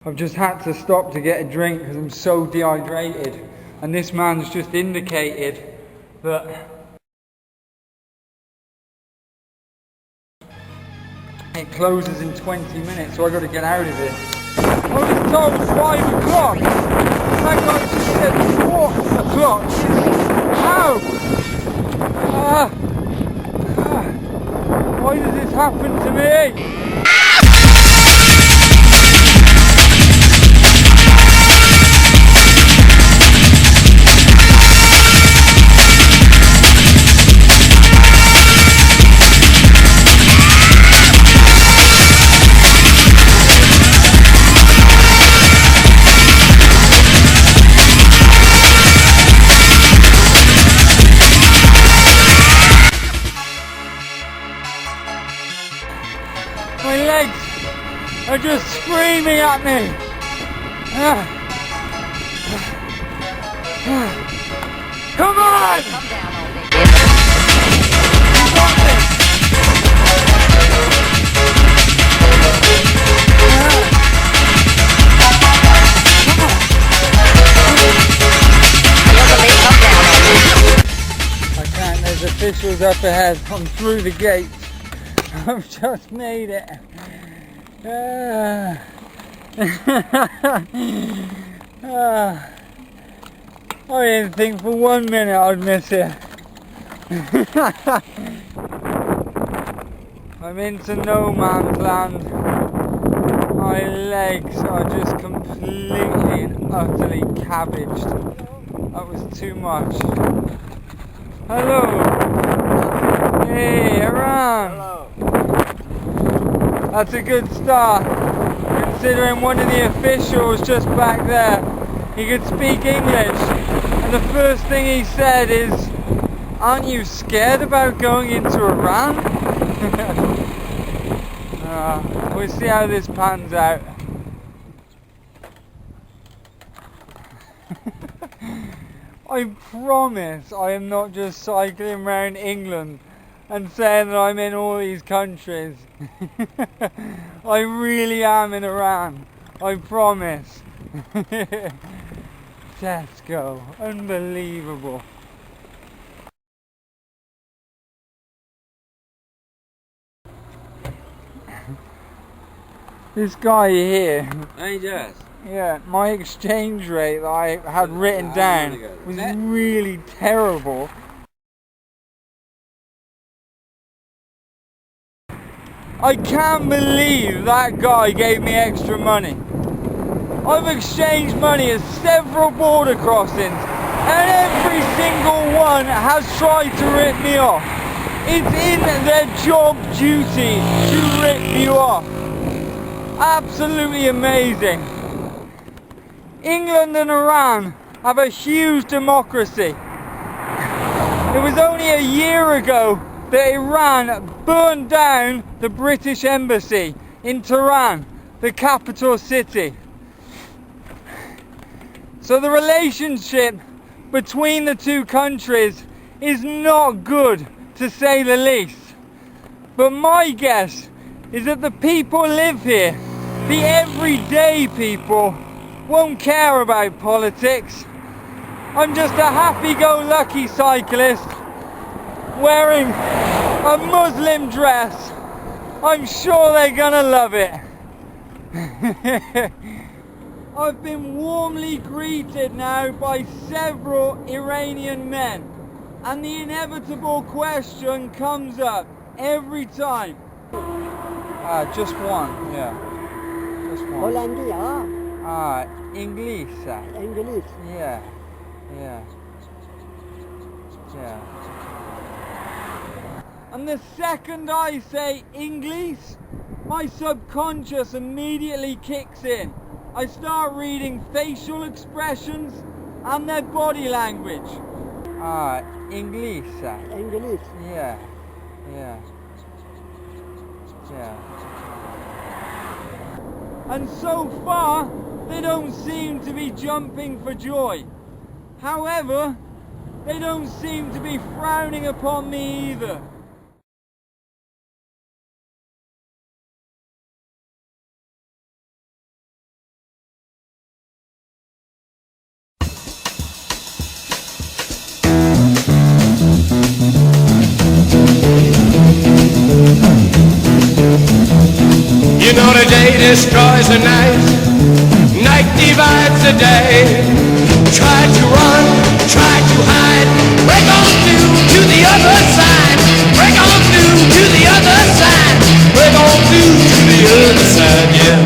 I've just had to stop to get a drink because I'm so dehydrated, and this man's just indicated that it closes in 20 minutes, so I got to get out of here. I was told 5 o'clock. That guy just said 4 o'clock. How? Why does this happen to me? My legs are just screaming at me. Come on! You got this. I can't, there's officials up ahead. I'm through the gate. I've just made it. I didn't think for 1 minute I'd miss it. I'm into no man's land. My legs are just completely and utterly cabbaged. That was too much. Hello. Hey, Aram. Hello. That's a good start, considering one of the officials just back there, he could speak English, and the first thing he said is, "Aren't you scared about going into Iran?" We'll see how this pans out. I promise I am not just cycling around England and saying that I'm in all these countries. I really am in Iran. I promise. Tesco. Unbelievable. This guy here. Hey, Jess. Yeah, my exchange rate that I had written down was really terrible. I can't believe that guy gave me extra money. I've exchanged money at several border crossings, and every single one has tried to rip me off. It's in their job duty to rip you off. Absolutely amazing. England and Iran have a huge democracy. It was only a year ago that Iran burned down the British embassy in Tehran, the capital city. So the relationship between the two countries is not good, to say the least. But my guess is that the people live here, the everyday people, won't care about politics. I'm just a happy-go-lucky cyclist wearing a Muslim dress. I'm sure they're gonna love it. I've been warmly greeted now by several Iranian men, and the inevitable question comes up every time. Just one, yeah. Just one. Hollandia. English. English. Yeah. And the second I say English, my subconscious immediately kicks in. I start reading facial expressions and their body language. English. English. Yeah. And so far, they don't seem to be jumping for joy. However, they don't seem to be frowning upon me either. boys are nice. Night divides the day. Try to run, try to hide. Break on through to the other side. Break on through to the other side. Break on through to the other side, yeah.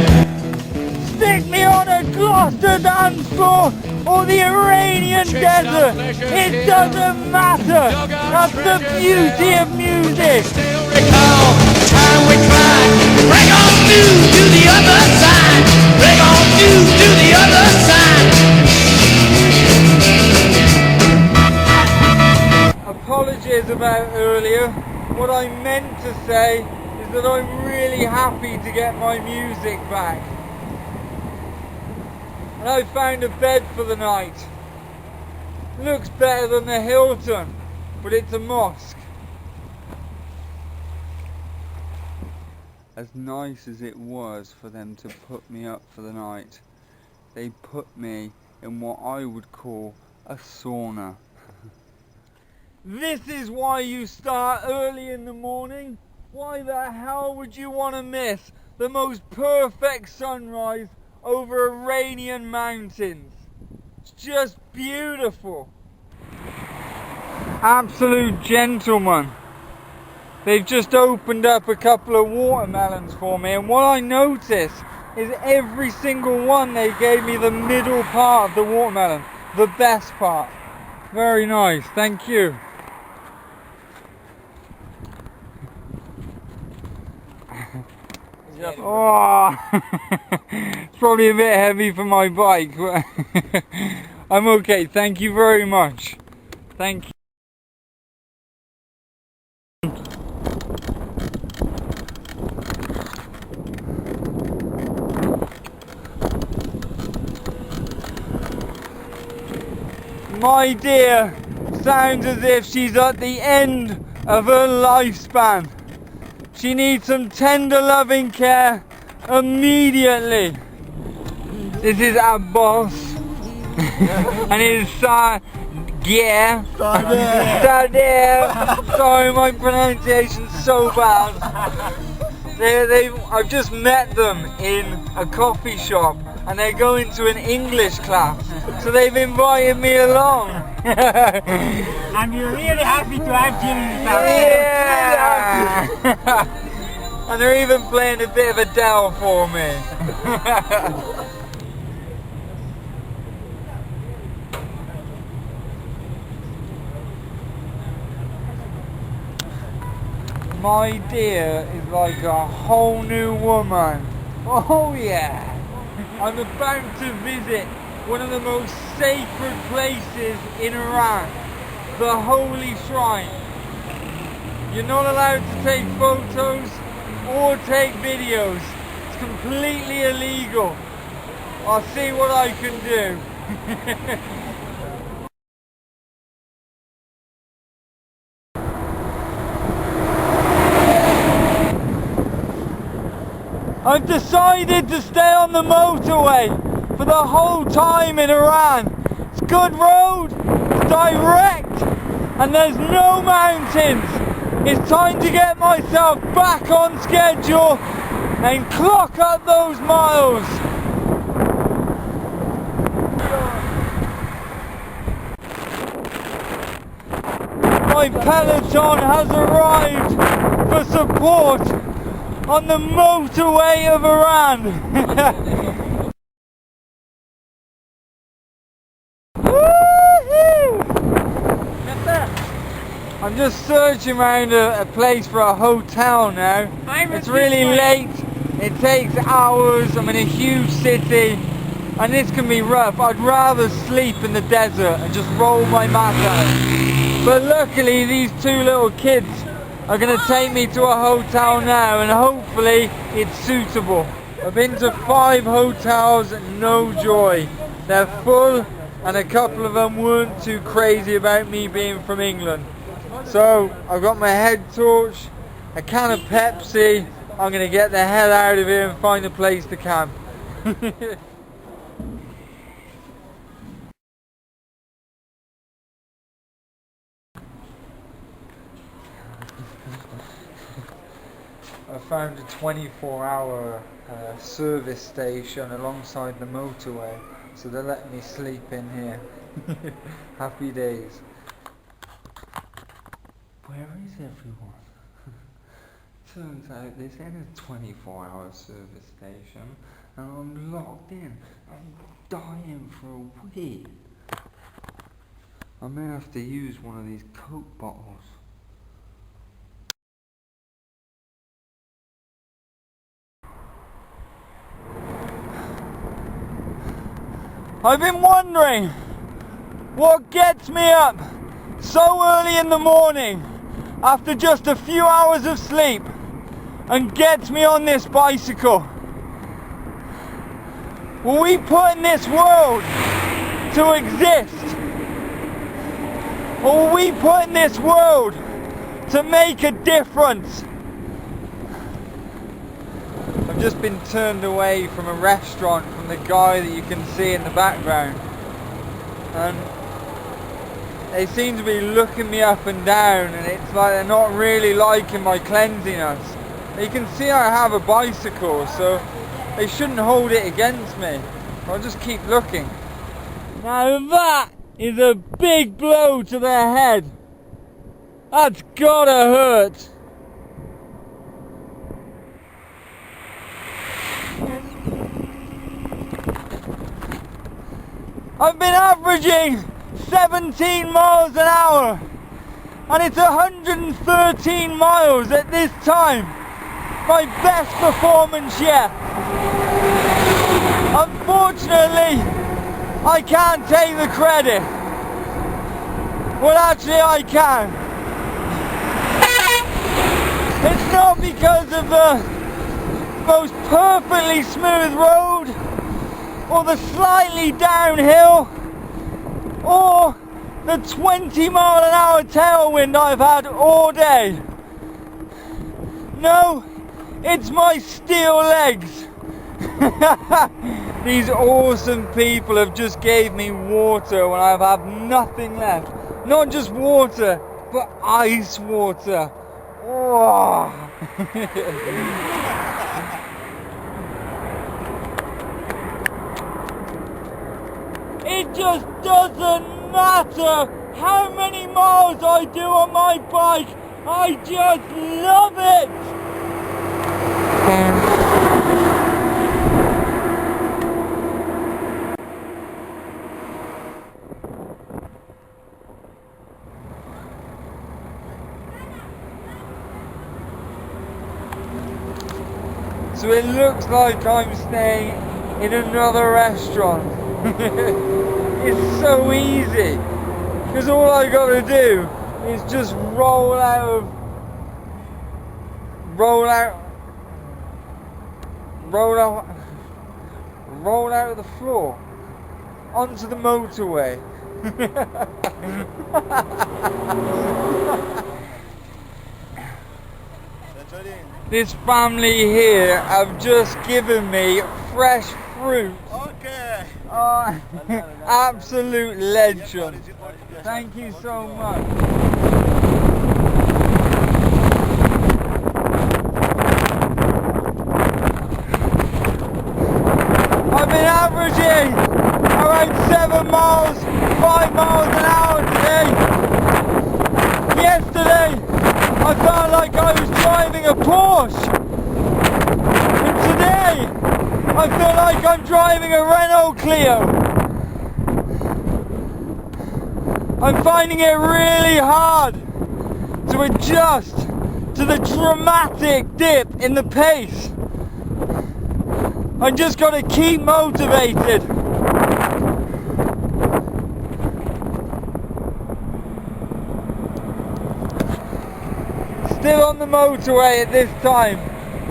Stick me on a Gloucester dance floor or the Iranian desert. It doesn't matter. That's the beauty of music. Still recall the time we cried. Break on through to the other side. Break on through to the other side. Apologies about earlier. What I meant to say is that I'm really happy to get my music back. And I found a bed for the night. Looks better than the Hilton, but it's a mosque. As nice as it was for them to put me up for the night, they put me in what I would call a sauna. This is why you start early in the morning. Why the hell would you want to miss the most perfect sunrise over Iranian mountains? It's just beautiful. Absolute gentlemen. They've just opened up a couple of watermelons for me, and what I notice is every single one they gave me the middle part of the watermelon, the best part. Very nice, thank you. Oh, it's probably a bit heavy for my bike, but I'm okay, thank you very much. Thank you. My dear sounds as if she's at the end of her lifespan. She needs some tender loving care immediately. This is our boss. And it's Sadir. Sorry, my pronunciation's so bad. I've just met them in a coffee shop and they're going to an English class. So they've invited me along. And we're really happy to have you in the Yeah. And they're even playing a bit of Adele for me. My dear is like a whole new woman. Oh yeah. I'm about to visit one of the most sacred places in Iran, the Holy Shrine. You're not allowed to take photos or take videos. It's completely illegal. I'll see what I can do. I've decided to stay on the motorway for the whole time in Iran. It's good road, it's direct, and there's no mountains. It's time to get myself back on schedule and clock up those miles. My peloton has arrived for support on the motorway of Iran. I'm just searching around a place for a hotel now. It's really late, it takes hours, I'm in a huge city, and this can be rough. I'd rather sleep in the desert and just roll my mat out. But luckily these two little kids are going to take me to a hotel now, and hopefully it's suitable. I've been to 5 hotels, no joy. They're full, and a couple of them weren't too crazy about me being from England. So I've got my head torch, a can of Pepsi. I'm going to get the hell out of here and find a place to camp. I found a 24-hour service station alongside the motorway, so they let me sleep in here. Happy days. Where is everyone? Turns out this is a 24-hour service station and I'm locked in. I'm dying for a wee. I may have to use one of these Coke bottles. I've been wondering what gets me up so early in the morning after just a few hours of sleep and gets me on this bicycle. Were we put in this world to exist? Or were we put in this world to make a difference? I've just been turned away from a restaurant from the guy that you can see in the background, and they seem to be looking me up and down, and it's like they're not really liking my cleanliness. You can see I have a bicycle, so they shouldn't hold it against me. I'll just keep looking. Now that is a big blow to their head. That's gotta hurt. I've been averaging 17 miles an hour and it's 113 miles at this time. My best performance yet. Unfortunately, I can't take the credit. Well, actually I can. It's not because of the most perfectly smooth road, or the slightly downhill, or the 20-mile-an-hour tailwind I've had all day. No, it's my steel legs. These awesome people have just gave me water when I have nothing left. Not just water, but ice water. Oh. It just doesn't matter how many miles I do on my bike. I just love it. So it looks like I'm staying in another restaurant. It's so easy, because all I gotta do is just roll out of the floor onto the motorway. This family here have just given me fresh fruit. Okay. Absolute legend. Thank you so much. I've been averaging around 5 miles an hour today. Yesterday, I felt like I was driving a Porsche. And today, I feel like I'm driving a Renault Clio. I'm finding it really hard to adjust to the dramatic dip in the pace. I just gotta keep motivated. Still on the motorway at this time.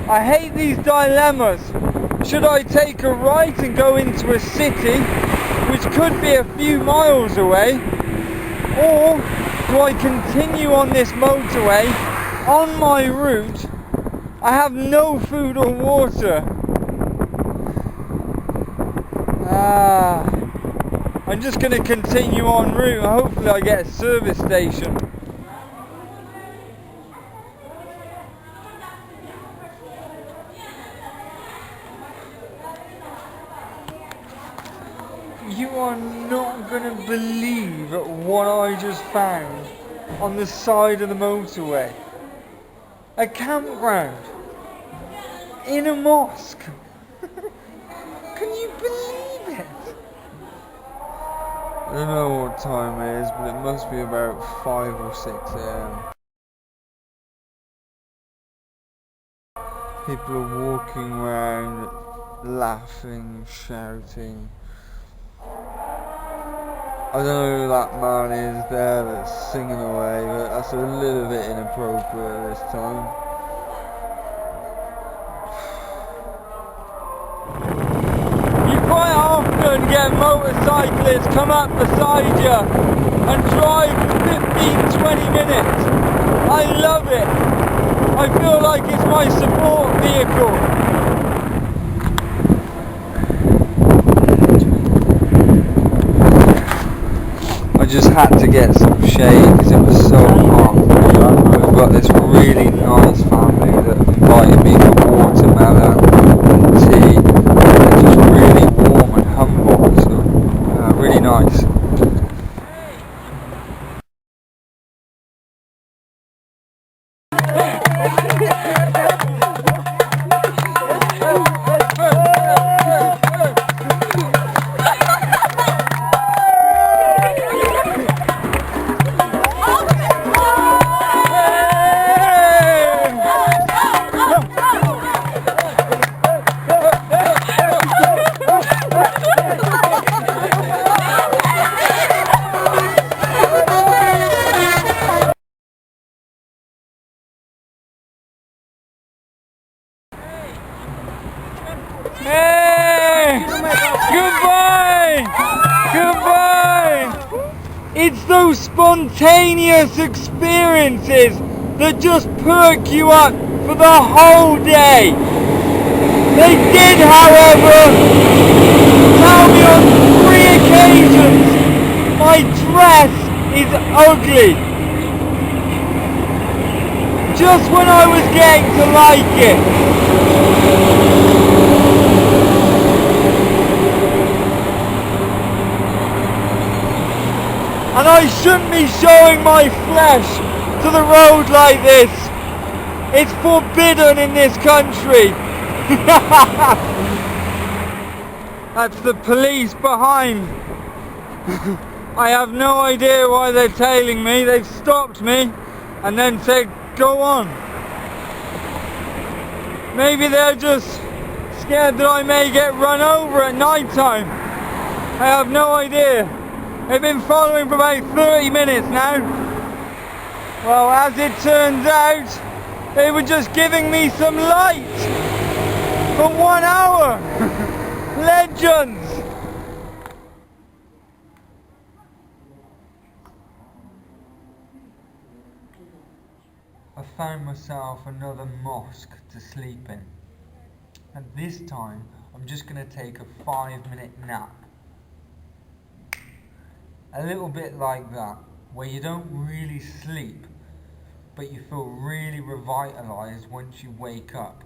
I hate these dilemmas. Should I take a right and go into a city, which could be a few miles away, or do I continue on this motorway on my route? I have no food or water. I'm just going to continue en route. Hopefully I get a service station. cannot believe what I just found on the side of the motorway. A campground in a mosque. Can you believe it? I don't know what time it is, but it must be about 5 or 6 a.m. People are walking around, laughing, shouting. I don't know who that man is there that's singing away, but that's a little bit inappropriate this time. You quite often get motorcyclists come up beside you and drive for 15-20 minutes. I love it. I feel like it's my support vehicle. I just had to get some shade because it was so hot. We've got this really nice family that invited me for watermelon and tea. They're just really warm and humble, so really nice. Hey! Goodbye! Goodbye! It's those spontaneous experiences that just perk you up for the whole day. They did, however, tell me on 3 occasions my dress is ugly. Just when I was getting to like it. And I shouldn't be showing my flesh to the road like this. It's forbidden in this country. That's the police behind. I have no idea why they're tailing me. They've stopped me and then said, go on. Maybe they're just scared that I may get run over at night time. I have no idea. They've been following for about 30 minutes now. Well, as it turns out, they were just giving me some light for 1 hour. Legends. I found myself another mosque to sleep in. And this time, I'm just going to take a 5-minute nap. A little bit like that, where you don't really sleep, but you feel really revitalized once you wake up.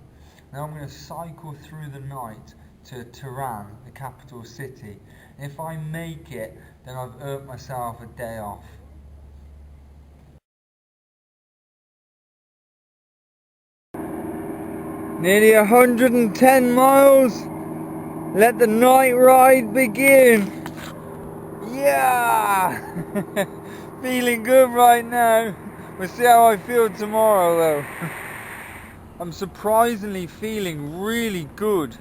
Now I'm going to cycle through the night to Tehran, the capital city. If I make it, then I've earned myself a day off. Nearly 110 miles. Let the night ride begin. Yeah! Feeling good right now. We'll see how I feel tomorrow though. I'm surprisingly feeling really good.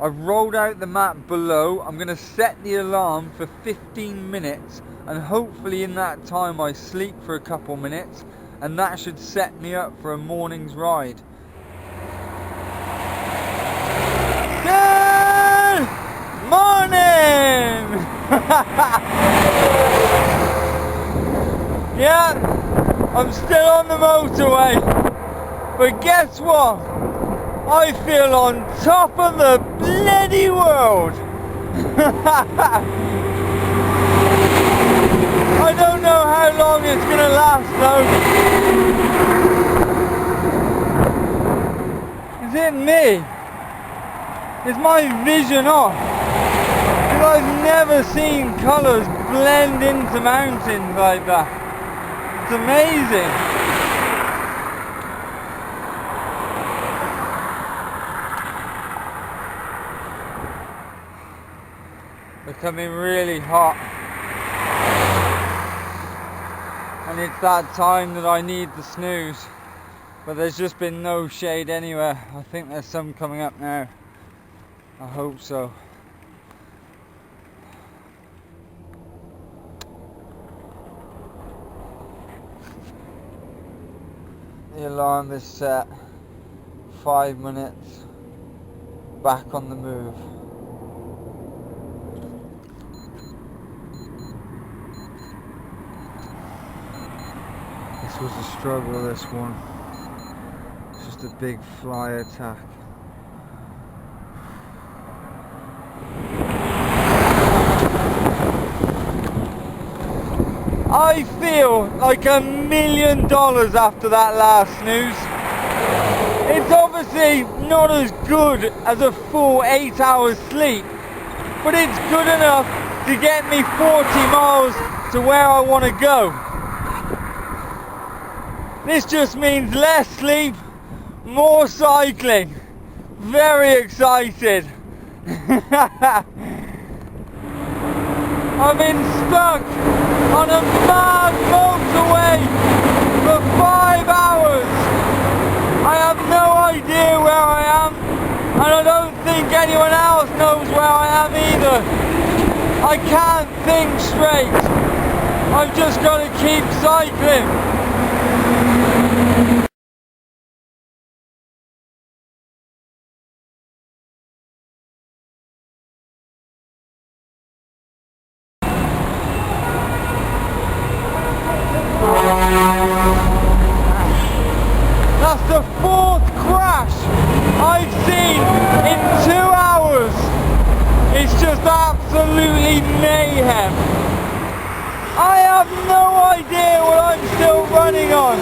I've rolled out the map below. I'm going to set the alarm for 15 minutes and hopefully in that time I sleep for a couple minutes and that should set me up for a morning's ride. Good morning! Yeah, I'm still on the motorway, but guess what? I feel on top of the bloody world. I don't know how long it's gonna last though. Is it me? Is my vision off? Because I've never seen colours blend into mountains like that. It's amazing. Becoming really hot. And it's that time that I need the snooze. But there's just been no shade anywhere. I think there's some coming up now. I hope so. The alarm is set. 5 minutes. Back on the move. This was a struggle, this one. It's just a big fly attack. I feel like $1 million after that last snooze. It's obviously not as good as a full 8 hours sleep, but it's good enough to get me 40 miles to where I want to go. This just means less sleep, more cycling. Very excited. I've been stuck on a mad motorway for 5 hours. I have no idea where I am, and I don't think anyone else knows where I am either. I can't think straight. I've just got to keep cycling. That's the 4th crash I've seen in 2 hours. It's just absolutely mayhem. I have no idea what I'm still running on.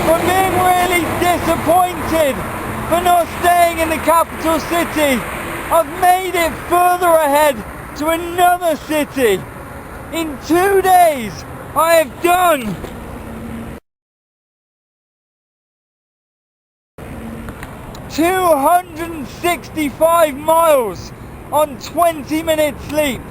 But being really disappointed for not staying in the capital city. I've made it further ahead to another city. In 2 days I have done 265 miles on 20 minutes sleep.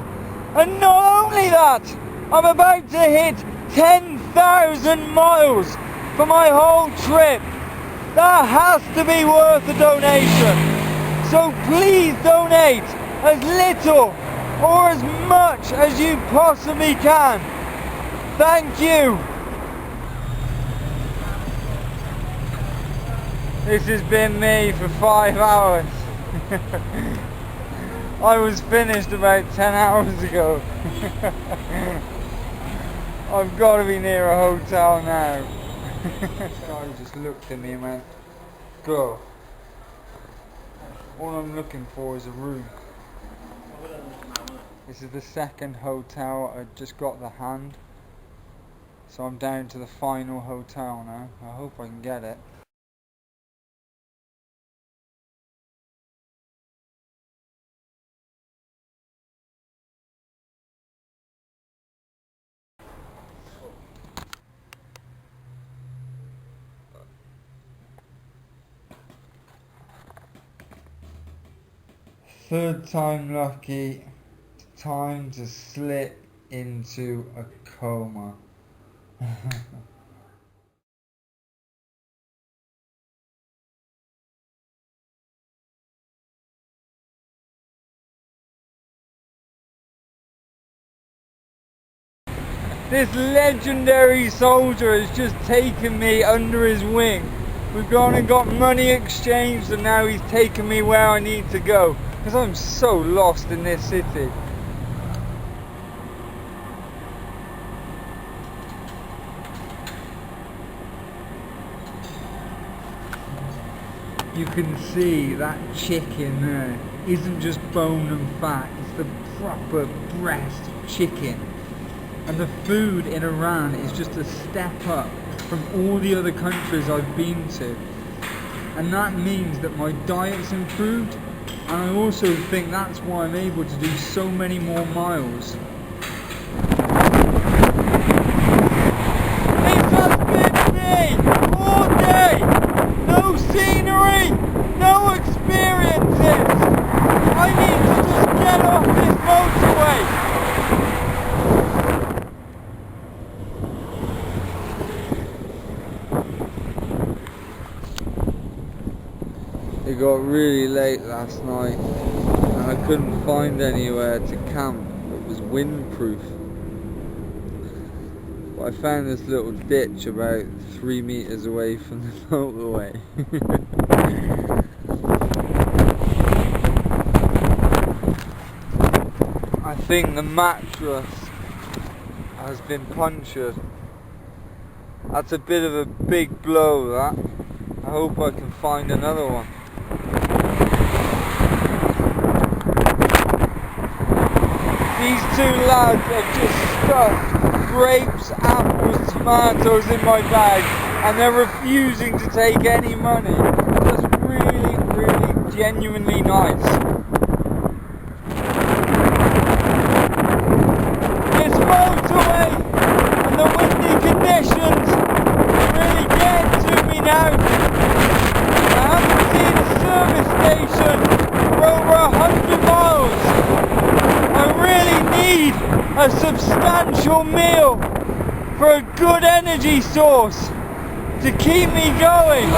And not only that, I'm about to hit 10,000 miles for my whole trip. That has to be worth a donation. So please donate as little or as much as you possibly can. Thank you. This has been me for 5 hours. I was finished about 10 hours ago. I've got to be near a hotel now. This guy just looked at me and went, "Go. All I'm looking for is a room." This is the second hotel. I just got the hand. So I'm down to the final hotel now. I hope I can get it. Third time lucky. Time to slip into a coma. This legendary soldier has just taken me under his wing. We've gone and got money exchanged, and now he's taken me where I need to go. Because I'm so lost in this city. You can see that chicken there isn't just bone and fat, it's the proper breast chicken. And the food in Iran is just a step up from all the other countries I've been to. And that means that my diet's improved, and I also think that's why I'm able to do so many more miles. It got really late last night and I couldn't find anywhere to camp that was windproof. But I found this little ditch about 3 meters away from the motorway. I think the mattress has been punctured. That's a bit of a big blow, that. I hope I can find another one. These two lads have just stuffed grapes, apples, tomatoes in my bag and they're refusing to take any money. Just really, really genuinely nice. This motorway and the windy conditions really getting to me now. I haven't seen a service station for over 100 miles. I really need a substantial meal for a good energy source to keep me going.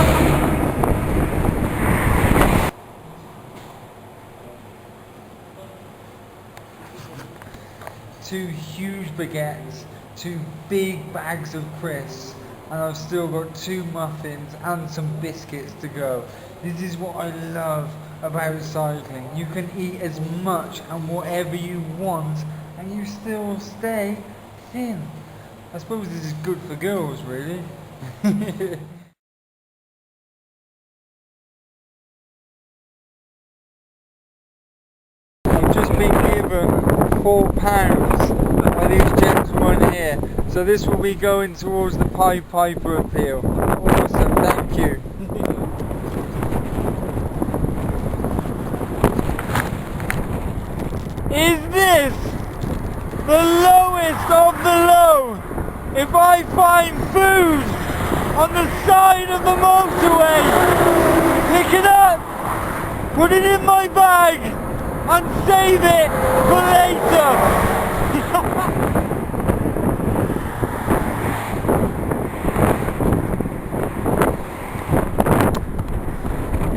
Two huge baguettes, 2 big bags of crisps, and I've still got 2 muffins and some biscuits to go. This is what I love about cycling. You can eat as much and whatever you want and you still stay thin. I suppose this is good for girls, really. I've just been given £4 by these gentlemen here, so this will be going towards the Pied Piper appeal. Awesome, thank you. Is this the lowest of the low? If I find food on the side of the motorway, pick it up, put it in my bag and save it for later.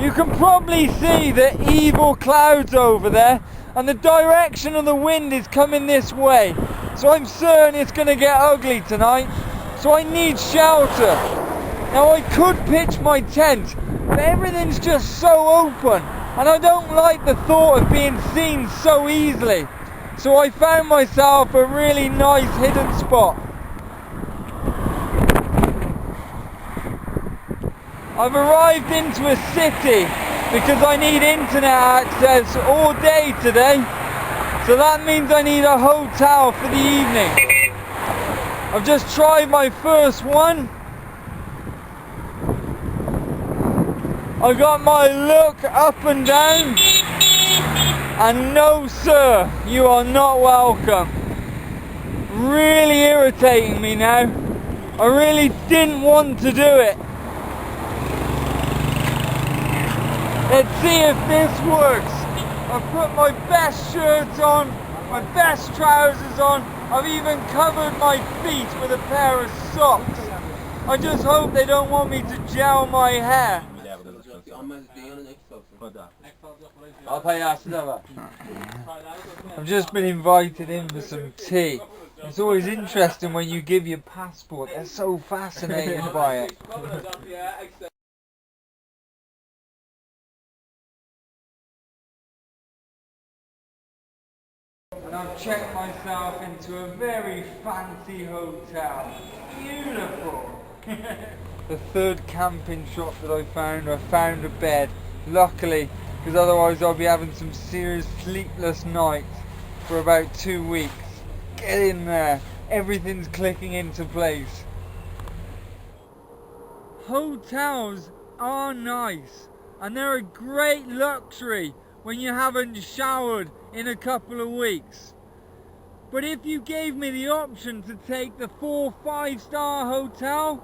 You can probably see the evil clouds over there, and the direction of the wind is coming this way, so I'm certain it's going to get ugly tonight, so I need shelter. Now I could pitch my tent, but everything's just so open and I don't like the thought of being seen so easily, so I found myself a really nice hidden spot. I've arrived into a city because I need internet access all day today, so that means I need a hotel for the evening. I've just tried my first one. I got my look up and down, and no sir, you are not welcome. Really irritating me now. I really didn't want to do it. Let's see if this works. I've put my best shirt on, my best trousers on. I've even covered my feet with a pair of socks. I just hope they don't want me to gel my hair. I've just been invited in for some tea. It's always interesting when you give your passport. They're so fascinated by it. And I've checked myself into a very fancy hotel. Beautiful! The third camping shop that I found a bed. Luckily, because otherwise I'll be having some serious sleepless nights for about 2 weeks. Get in there. Everything's clicking into place. Hotels are nice, and they're a great luxury when you haven't showered in a couple of weeks. But if you gave me the option to take the 4-5-star hotel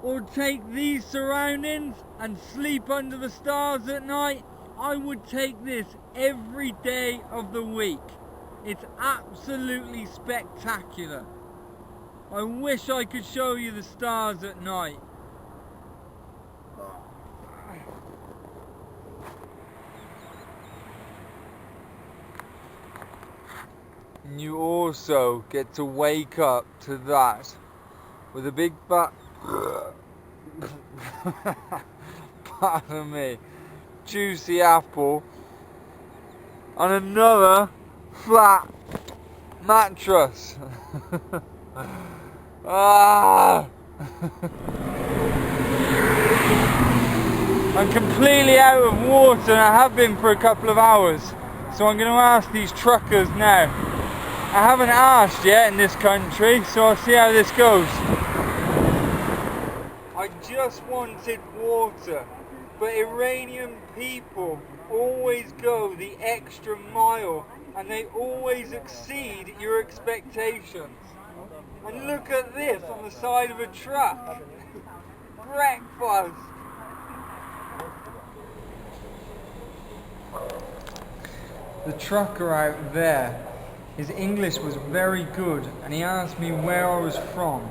or take these surroundings and sleep under the stars at night, I would take this every day of the week. It's absolutely spectacular. I wish I could show you the stars at night. And you also get to wake up to that with a big pardon me, juicy apple on another flat mattress. Ah! I'm completely out of water and I have been for a couple of hours, so I'm going to ask these truckers now. I haven't asked yet in this country, so I'll see how this goes. I just wanted water, but Iranian people always go the extra mile and they always exceed your expectations. And look at this on the side of a truck. Breakfast. The trucker out there, his English was very good and he asked me where I was from.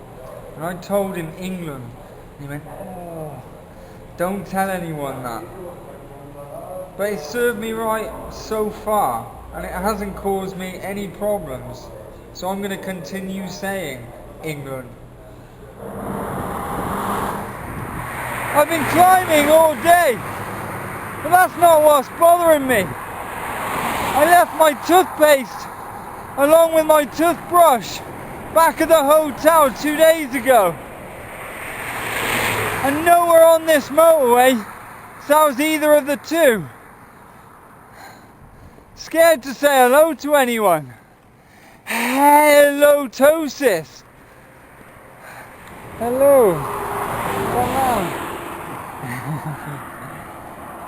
And I told him England. And he went, oh, don't tell anyone that. But it served me right so far and it hasn't caused me any problems. So I'm going to continue saying England. I've been climbing all day, but that's not what's bothering me. I left my toothpaste along with my toothbrush back at the hotel 2 days ago. And nowhere on this motorway sounds either of the two. Scared to say hello to anyone. Hello, Tosis. Hello. Hello.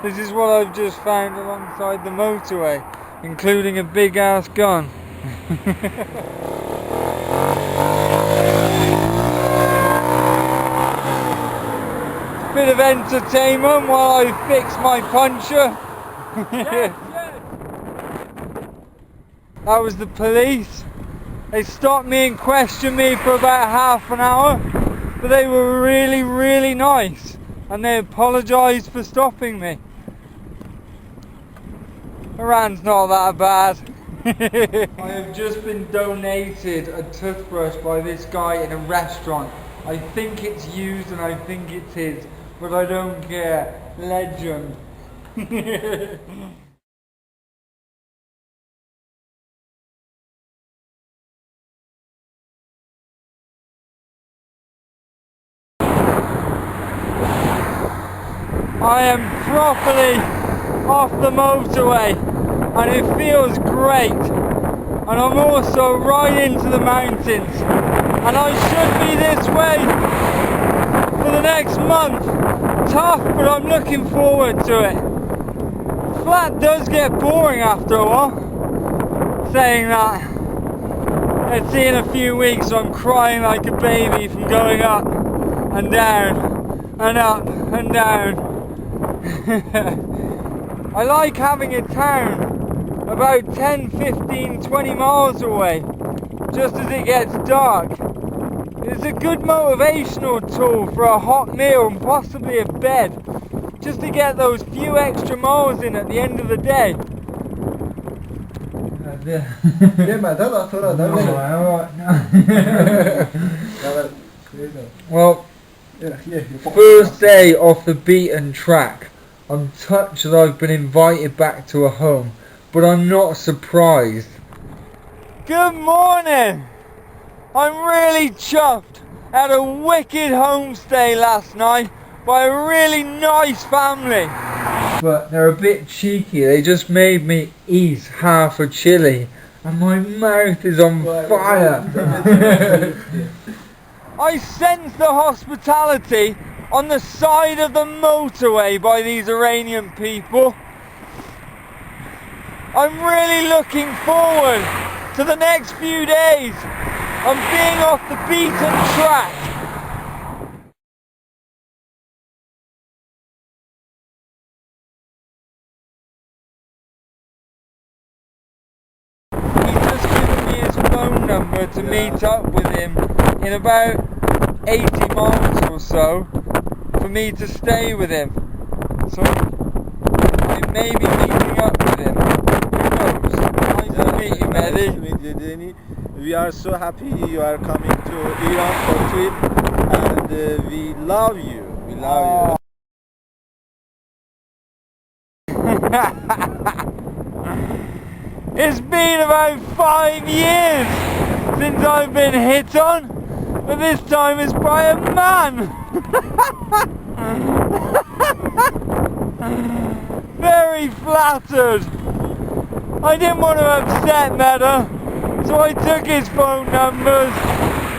This is what I've just found alongside the motorway, including a big ass gun. Bit of entertainment while I fix my puncher. That was the police. They stopped me and questioned me for about half an hour, but they were really, really nice and they apologised for stopping me. Iran's not that bad. I have just been donated a toothbrush by this guy in a restaurant. I think it's used and I think it's his, but I don't care. Legend. I am properly off the motorway and it feels great, and I'm also right into the mountains and I should be this way for the next month. Tough, but I'm looking forward to it. Flat does get boring after a while. Saying that, let's see in a few weeks I'm crying like a baby from going up and down and up and down. I like having a town about 10, 15, 20 miles away, just as it gets dark. It's a good motivational tool for a hot meal and possibly a bed, just to get those few extra miles in at the end of the day. Well, first day off the beaten track. I'm touched that I've been invited back to a home, but I'm not surprised. Good morning! I'm really chuffed. Had a wicked homestay last night by a really nice family. But they're a bit cheeky. They just made me eat half a chili and my mouth is on fire. I sense the hospitality on the side of the motorway by these Iranian people. I'm really looking forward to the next few days of being off the beaten track. He's just given me his phone number to meet up with him in about 80 miles or so for me to stay with him. So I may be meeting up with him. Who knows? I meet you, Nice Mehdi. to meet you, Danny. We are so happy you are coming to Iran for trip, and we love you. We love you. It's been about 5 years since I've been hit on, but this time it's by a man. Very flattered. I didn't want to upset Meta, so I took his phone numbers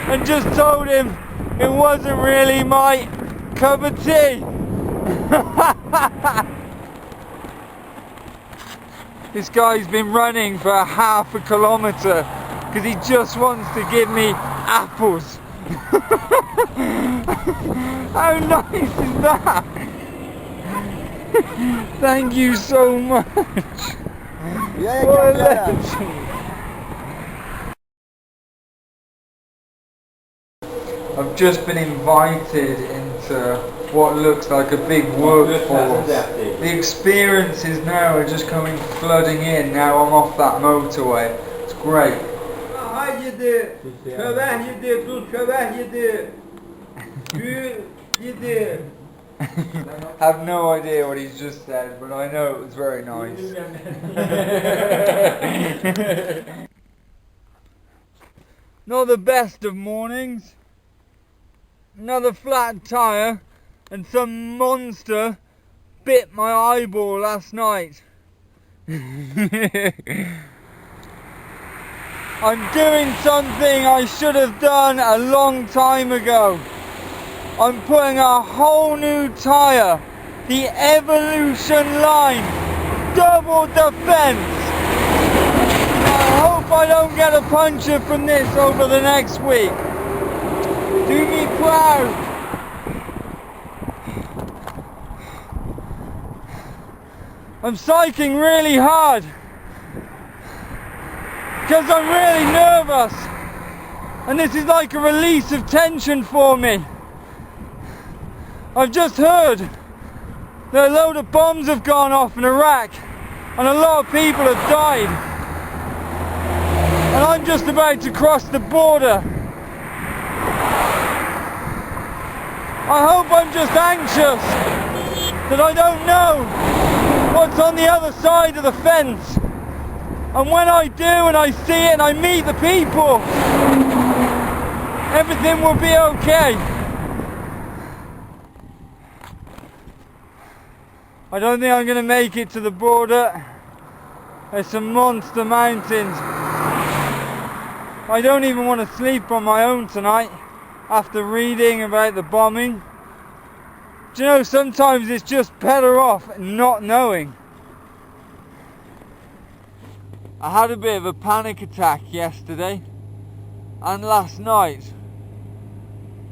and just told him it wasn't really my cup of tea. This guy's been running for a half a kilometre because he just wants to give me apples. How nice is that? Thank you so much. Yeah, What a yeah. legend. I've just been invited into what looks like a big workforce. The experiences now are just coming flooding in. Now I'm off that motorway. It's great. I have no idea what he's just said, but I know it was very nice. Not the best of mornings. Another flat tyre, and some monster bit my eyeball last night. I'm doing something I should have done a long time ago. I'm putting a whole new tyre, the Evolution line, double defence. I hope I don't get a puncture from this over the next week. Do me proud. I'm psyching really hard because I'm really nervous, and this is like a release of tension for me. I've just heard that a load of bombs have gone off in Iraq and a lot of people have died, and I'm just about to cross the border. I hope I'm just anxious that I don't know what's on the other side of the fence. And when I do and I see it and I meet the people, everything will be okay. I don't think I'm going to make it to the border. There's some monster mountains. I don't even want to sleep on my own tonight after reading about the bombing. Do you know, sometimes it's just better off not knowing. I had a bit of a panic attack yesterday and last night.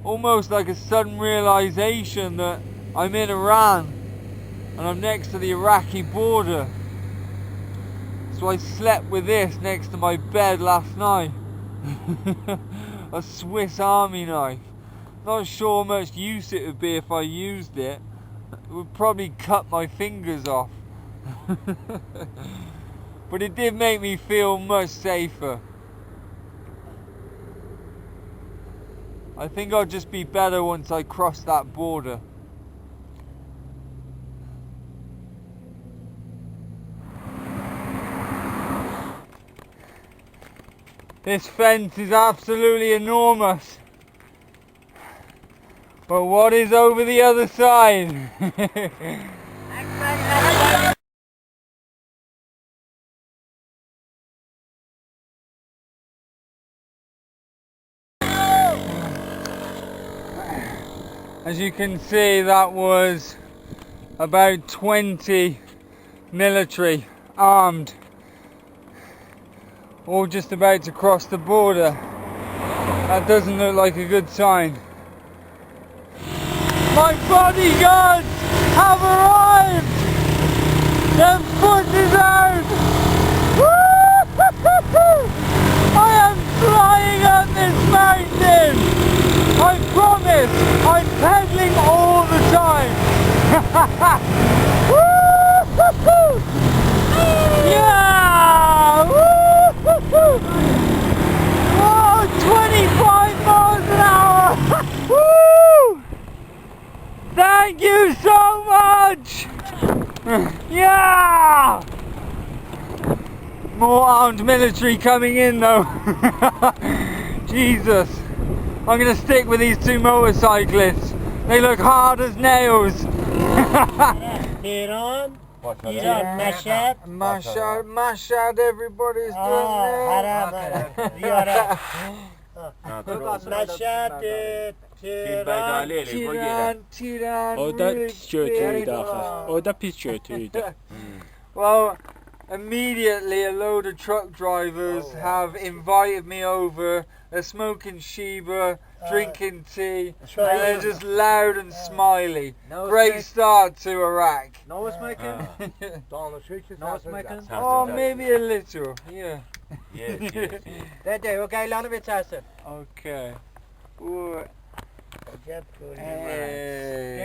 Almost like a sudden realisation that I'm in Iran and I'm next to the Iraqi border. So I slept with this next to my bed last night. A Swiss Army knife. Not sure much use it would be if I used it. It would probably cut my fingers off. But it did make me feel much safer. I think I'll just be better once I cross that border. This fence is absolutely enormous. But what is over the other side? As you can see, that was about 20 military, armed, all just about to cross the border. That doesn't look like a good sign. My bodyguards have arrived! Their foot is out! Woo-hoo-hoo-hoo! I am flying up this mountain! I promise, I'm pedaling all the time! Woo-hoo-hoo! Yeah! Woo! more armed military coming in though. Jesus. I'm gonna stick with these two motorcyclists. They look hard as nails. Tehran, Iran, Mashhad. Mashhad, everybody's doing Haram, Ziyarat. Mashhad, Tehran. Tehran, O da really pis götüydü big. axı. O da pis götüydü. Well, immediately a load of truck drivers have invited me over. They're smoking Sheba, drinking tea, and they're just loud and smiley. Great start to Iraq. No smoking? No smoking? Oh, maybe a little, yeah. Yes. Dede, o gaylanı bitirsin. Okay. Ooh,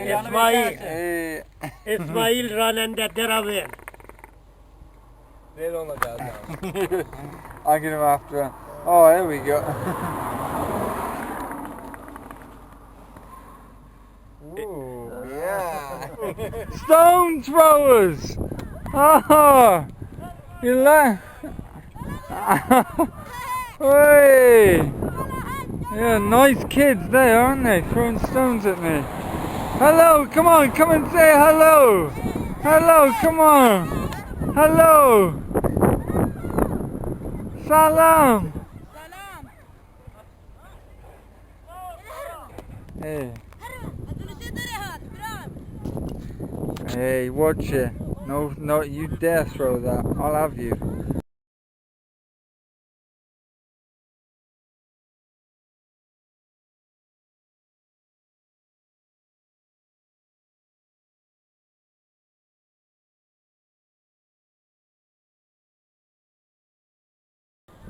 İsmail. hey. İsmail ranende deravin. I'll get him after. Oh, there we go. Ooh, yeah. Stone throwers. Oh, you like? Hey. Yeah, nice kids they, aren't they? Throwing stones at me. Hello, come on, come and say hello. Hello, come on. Hello. Salam. Hey. Hey, watch it. No, you dare throw that. I'll have you.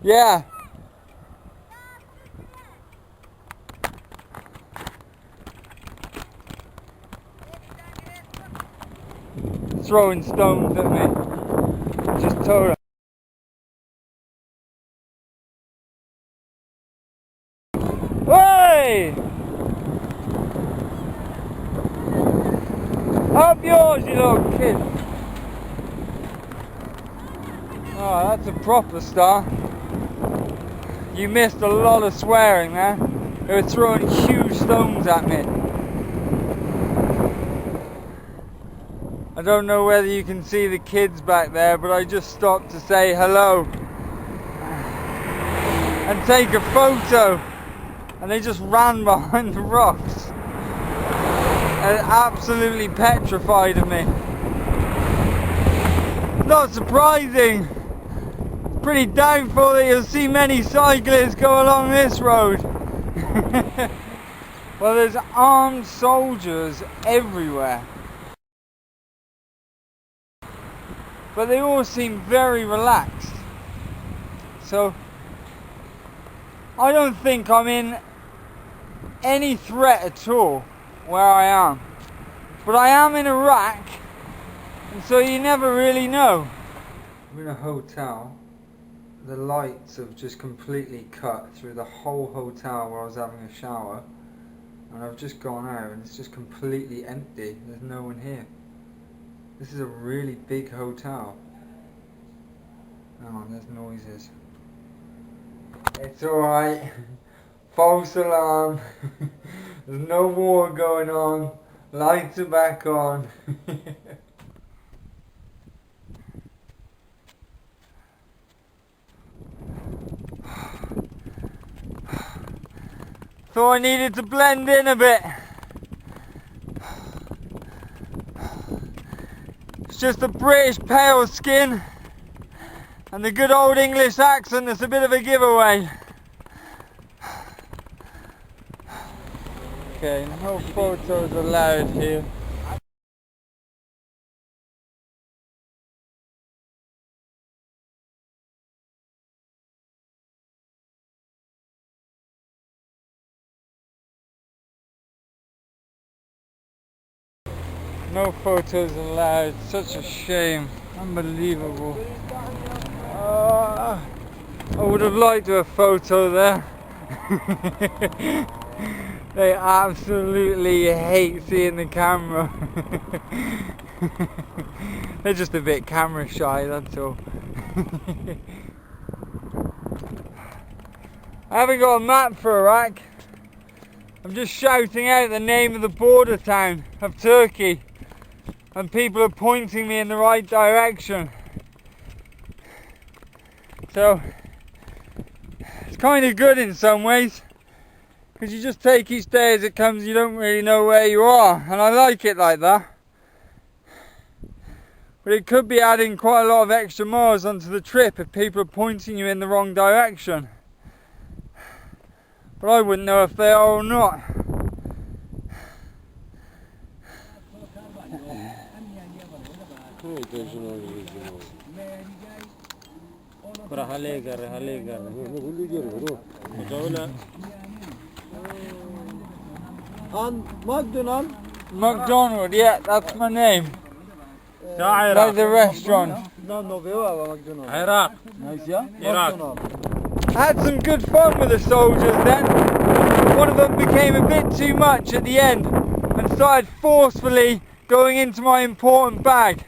Yeah. Throwing stones at me. Just told her. Hey! Up yours, you little kid. Oh, that's a proper star. You missed a lot of swearing, man. They were throwing huge stones at me. I don't know whether you can see the kids back there, but I just stopped to say hello and take a photo, and they just ran behind the rocks and absolutely petrified of me. Not surprising. Pretty doubtful that you'll see many cyclists go along this road. Well, there's armed soldiers everywhere. But they all seem very relaxed. So, I don't think I'm in any threat at all where I am. But I am in Iraq, and so you never really know. I'm in a hotel. The lights have just completely cut through the whole hotel where I was having a shower. And I've just gone out and it's just completely empty. There's no one here. This is a really big hotel. Hang on, there's noises. It's alright. False alarm. There's no war going on. Lights are back on. Thought I needed to blend in a bit. It's just the British pale skin and the good old English accent that's a bit of a giveaway. Okay, no photos allowed here. No photos allowed, such a shame, unbelievable. I would have liked to have a photo there. They absolutely hate seeing the camera. They're just a bit camera shy, that's all. I haven't got a map for Iraq. I'm just shouting out the name of the border town of Turkey, and people are pointing me in the right direction. So it's kind of good in some ways, because you just take each day as it comes. You don't really know where you are, and I like it like that. But it could be adding quite a lot of extra miles onto the trip if people are pointing you in the wrong direction. But I wouldn't know if they are or not. McDonald, yeah, that's my name. Like the restaurant. Iraq. I had some good fun with the soldiers then. One of them became a bit too much at the end and started forcefully going into my important bag.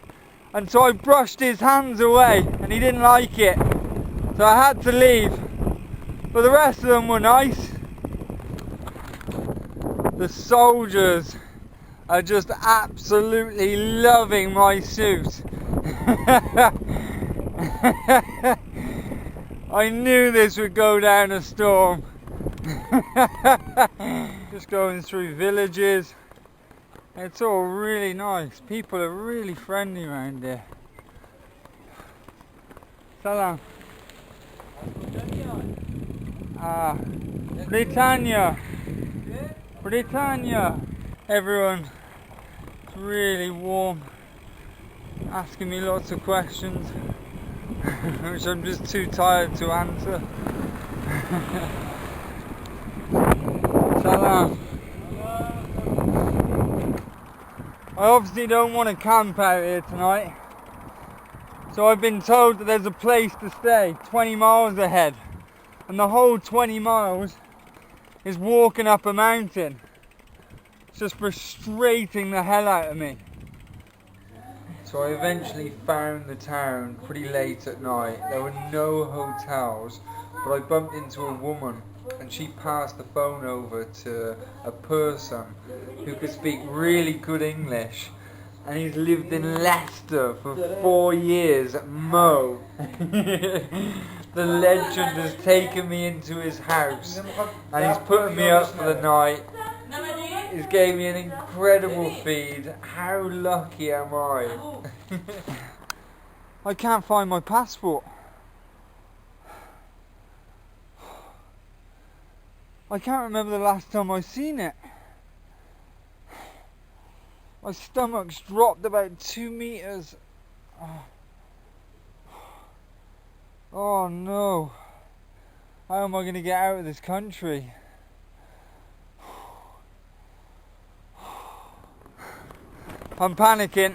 And so I brushed his hands away and he didn't like it. So I had to leave. But the rest of them were nice. The soldiers are just absolutely loving my suit. I knew this would go down a storm. Just going through villages. It's all really nice. People are really friendly around here. Salam. Britannia. Britannia. Everyone is really warm, asking me lots of questions, which I'm just too tired to answer. Salam. I obviously don't want to camp out here tonight, so I've been told that there's a place to stay 20 miles ahead, and the whole 20 miles is walking up a mountain. It's just frustrating the hell out of me. So I eventually found the town pretty late at night. There were no hotels, but I bumped into a woman and she passed the phone over to a person who could speak really good English, and he's lived in Leicester for 4 years. Mo. The legend has taken me into his house and he's putting me up for the night. He's gave me an incredible feed. How lucky am I? I can't find my passport. I can't remember the last time I seen it. My stomach's dropped about 2 meters. Oh no. How am I going to get out of this country? I'm panicking.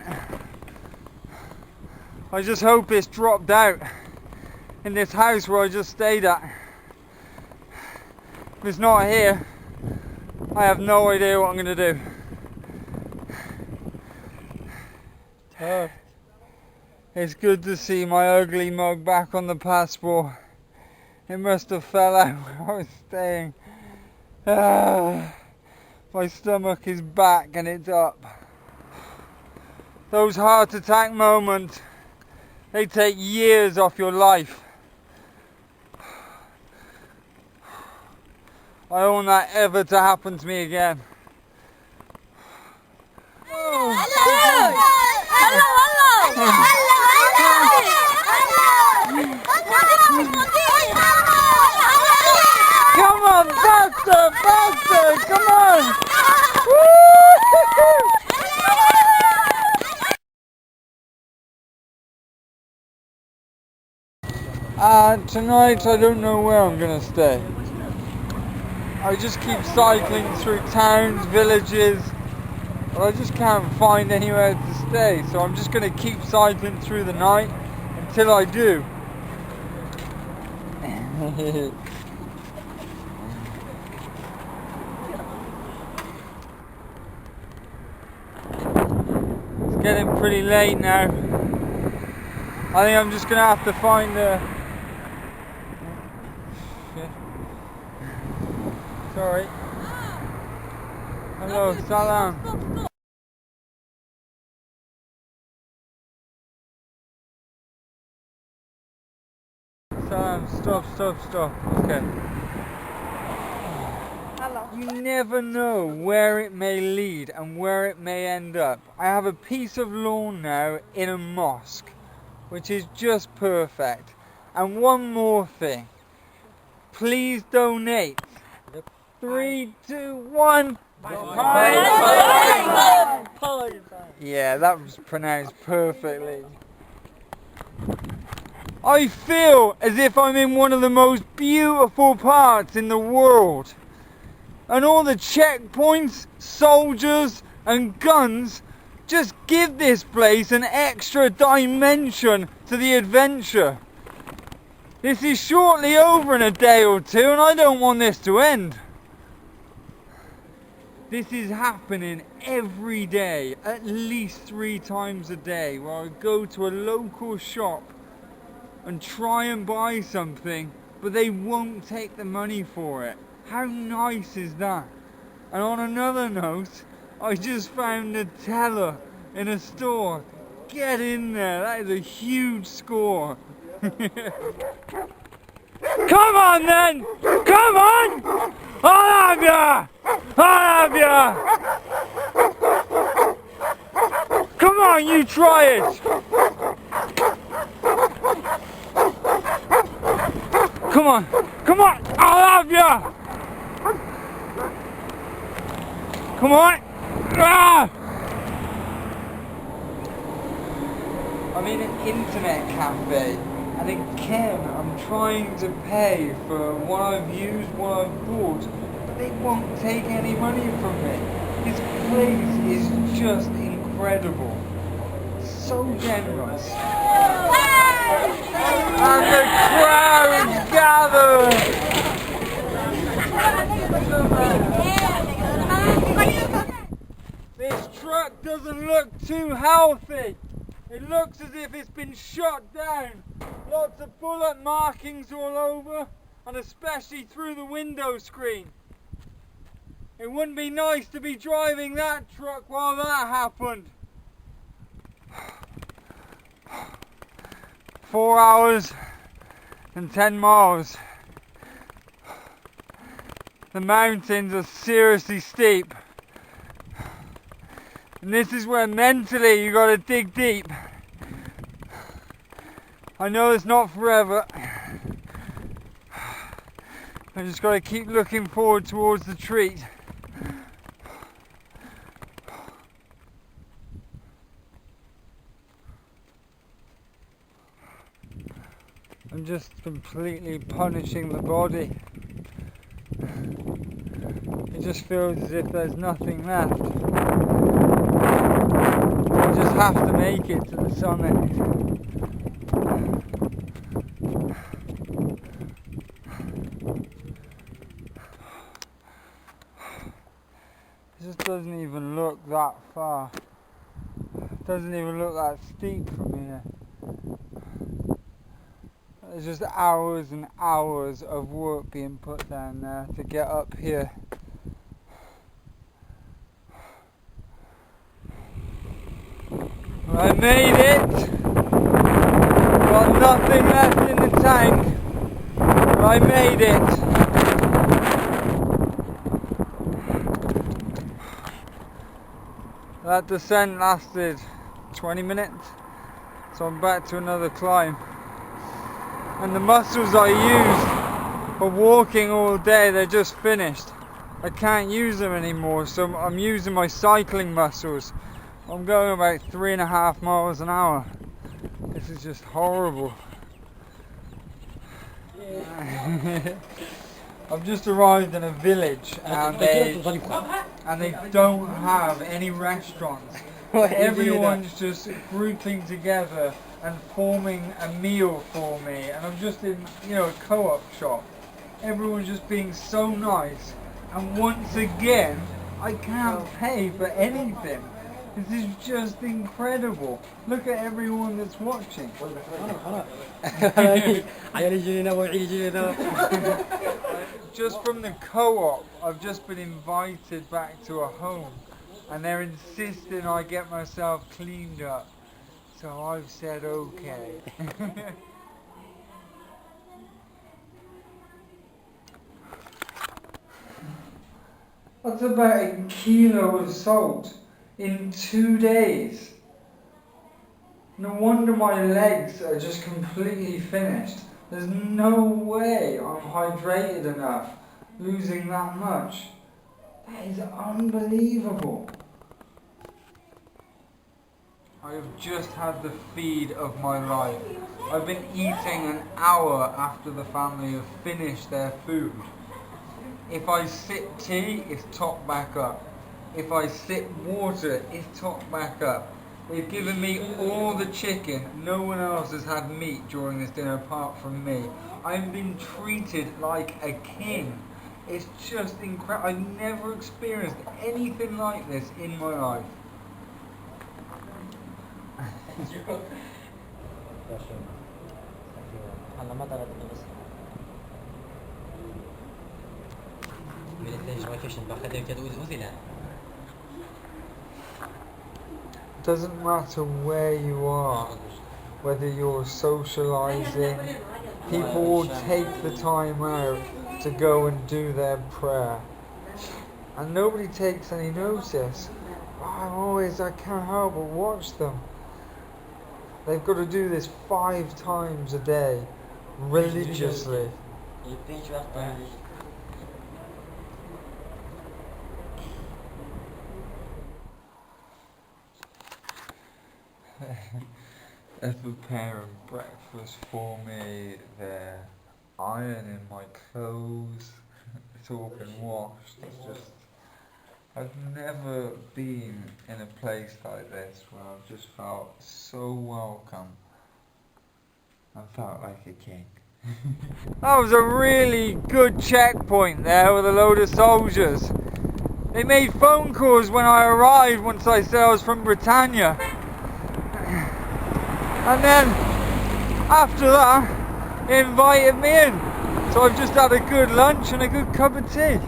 I just hope it's dropped out in this house where I just stayed at. If it's not here, I have no idea what I'm going to do. It's good to see my ugly mug back on the passport. It must have fell out where I was staying. My stomach is back and it's up. Those heart attack moments, they take years off your life. I don't want that ever to happen to me again. Come on, faster, faster, come on! Tonight I don't know where I'm gonna stay. I just keep cycling through towns, villages, but I just can't find anywhere to stay, so I'm just gonna keep cycling through the night until I do. It's getting pretty late now. I think I'm just gonna have to find a... Shit. Sorry. Hello, salam. Salam, stop. Okay. Hello. You never know where it may lead and where it may end up. I have a piece of lawn now in a mosque, which is just perfect. And one more thing. Please donate. 3, 2, 1. Yeah, that was pronounced perfectly. I feel as if I'm in one of the most beautiful parts in the world. And all the checkpoints, soldiers and guns just give this place an extra dimension to the adventure. This is shortly over in a day or two and I don't want this to end. This is happening every day, at least 3 times a day, where I go to a local shop and try and buy something, but they won't take the money for it. How nice is that? And on another note, I just found a teller in a store. Get in there, that is a huge score. Come on then! Come on! I'll have ya! I'll have ya! Come on, you try it! Come on! I'll have ya! Come on! Ah! I'm in an internet cafe, and again I'm trying to pay for what I've used, what I've bought, but they won't take any money from me. This place is just incredible. So generous. And the crowds gather! This truck doesn't look too healthy. It looks as if it's been shot down. Lots of bullet markings all over, and especially through the window screen. It wouldn't be nice to be driving that truck while that happened. 4 hours and 10 miles. The mountains are seriously steep. And this is where mentally you gotta dig deep. I know it's not forever. I just gotta keep looking forward towards the treat. I'm just completely punishing the body. It just feels as if there's nothing left. I just have to make it to the summit. It just doesn't even look that far. It doesn't even look that steep from here. There's just hours and hours of work being put down there to get up here. I made it! Got nothing left in the tank, but I made it! That descent lasted 20 minutes, so I'm back to another climb. And the muscles I used for walking all day, they're just finished. I can't use them anymore, so I'm using my cycling muscles. I'm going about 3.5 miles an hour. This is just horrible. I've just arrived in a village and they don't have any restaurants. Everyone's just grouping together and forming a meal for me, and I'm just in, a co-op shop. Everyone's just being so nice, and once again, I can't pay for anything. This is just incredible. Look at everyone that's watching. Just from the co-op, I've just been invited back to a home and they're insisting I get myself cleaned up. So I've said okay. That's about a kilo of salt in 2 days. No wonder my legs are just completely finished. There's no way I'm hydrated enough losing that much. That is unbelievable. I have just had the feed of my life. I've been eating an hour after the family have finished their food. If I sip tea, it's topped back up. If I sip water, it's topped back up. They've given me all the chicken. No one else has had meat during this dinner apart from me. I've been treated like a king. It's just incredible. I've never experienced anything like this in my life. Doesn't matter where you are, whether you're socializing, people will take the time out to go and do their prayer. And nobody takes any notice. I can't help but watch them. They've got to do this 5 times a day, religiously. They're preparing breakfast for me, they're ironing my clothes, it's all been washed. I've never been in a place like this where I've just felt so welcome. I felt like a king. That was a really good checkpoint there with a load of soldiers. They made phone calls when I arrived once I said I was from Britannia. And then after that, they invited me in. So I've just had a good lunch and a good cup of tea.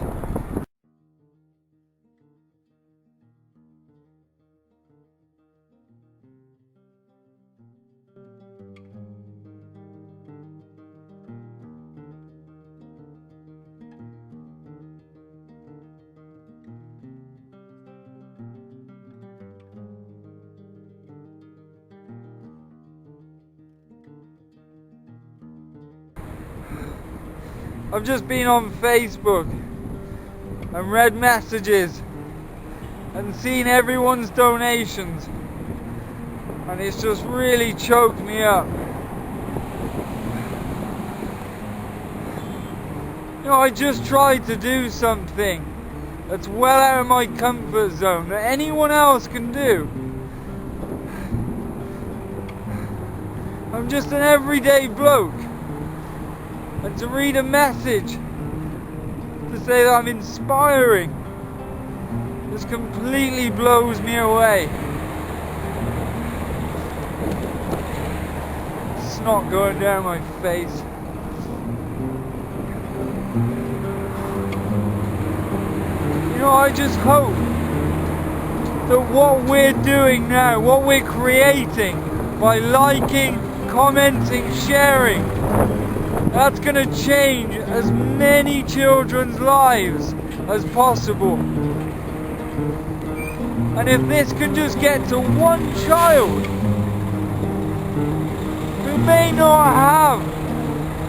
I've just been on Facebook and read messages and seen everyone's donations, and it's just really choked me up. You know, I just tried to do something that's well out of my comfort zone that anyone else can do. I'm just an everyday bloke. And to read a message to say that I'm inspiring just completely blows me away. Snot going down my face. You know, I just hope that what we're doing now, what we're creating by liking, commenting, sharing, that's going to change as many children's lives as possible. And if this can just get to one child who may not have,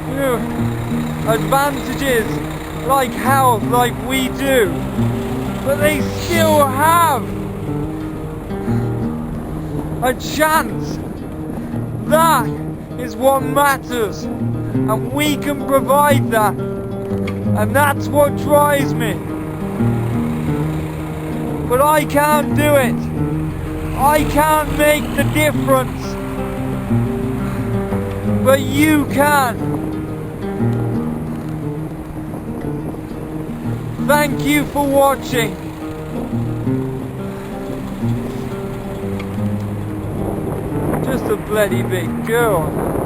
you know, advantages like health like we do, but they still have a chance, that is what matters. And we can provide that. And that's what drives me. But I can't do it. I can't make the difference. But you can. Thank you for watching. just a bloody big girl.